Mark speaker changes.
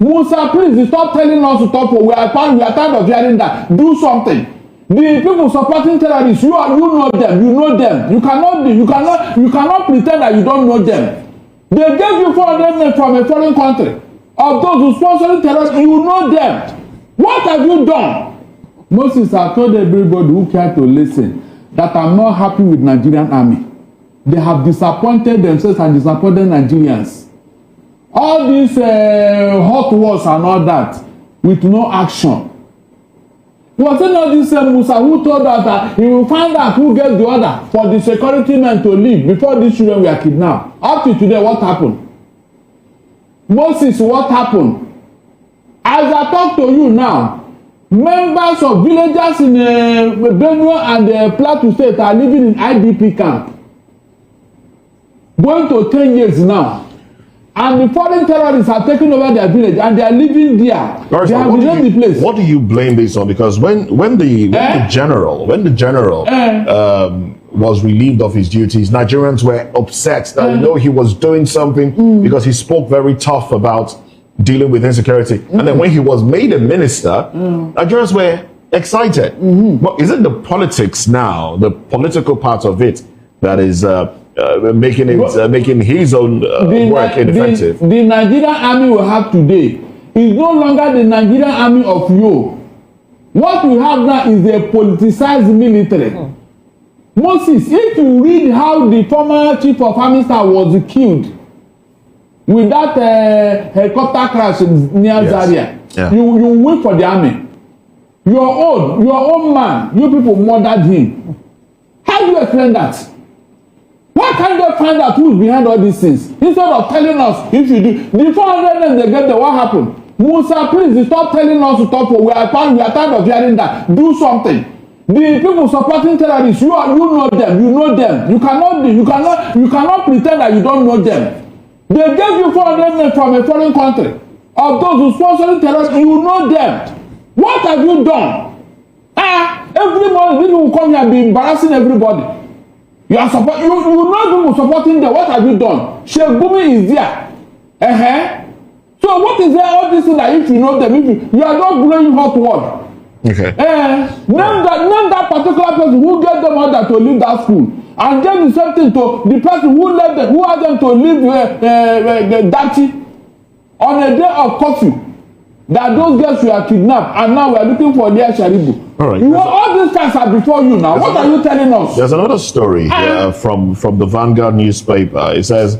Speaker 1: Musa, please stop telling us to stop. We are tired of hearing that. Do something. The people supporting terrorists, you know them. You know them. You cannot pretend that you don't know them. They gave you 400 men from a foreign country. Of those who sponsoring terrorists, you know them. What have you done? Moses, I told everybody who cared to listen that I'm not happy with Nigerian army. They have disappointed themselves and disappointed Nigerians. All these hot wars and all that with no action. Was it not this Musa who told us that he will find out who gets the order for the security men to leave before these children were kidnapped? Up to today, what happened? Moses, what happened? As I talk to you now, members of villagers in Benue and Plateau State are living in IDP camp. Going to 10 years now. And the foreign terrorists are taking over their village and they are living there.
Speaker 2: Doris,
Speaker 1: they have renamed the place.
Speaker 2: What do you blame this on? Because when the general was relieved of his duties, Nigerians were upset that he was doing something because he spoke very tough about dealing with insecurity. And then when he was made a minister, Nigerians were excited. But is it the politics now, the political part of it, that is making his own work ineffective?
Speaker 1: The Nigerian army we have today is no longer the Nigerian army of you. What we have now is a politicized military. Moses, if you read how the former chief of army staff was killed with that helicopter crash near Zaria, you wait for the army. Your own man, you people murdered him. How do you explain that? Why can't they find out who's behind all these things? Instead of telling us, if you do, the 400 men they get there, what happened? Musa, please stop telling us to stop. We are tired of hearing that. Do something. The people supporting terrorists, you know them. You know them. You cannot pretend that you don't know them. They gave you 400 men from a foreign country. Of those who sponsoring terrorists, you know them. What have you done? Every morning people will come here and be embarrassing everybody. You are support. You know people supporting them. What have you done? Sheikh Gumi is there. So what is there all this thing that if you know them, if you are not blowing hot water?
Speaker 2: Okay.
Speaker 1: Name that particular person who gave them order to leave that school, and gave the same thing to the person who left them, who asked them to leave Dati on a day of curfew. That those girls were kidnapped, and now we are looking for their Sharibu.
Speaker 2: All right.
Speaker 1: All these guys are before you now. What are you telling us?
Speaker 2: There's another story here from the Vanguard newspaper. It says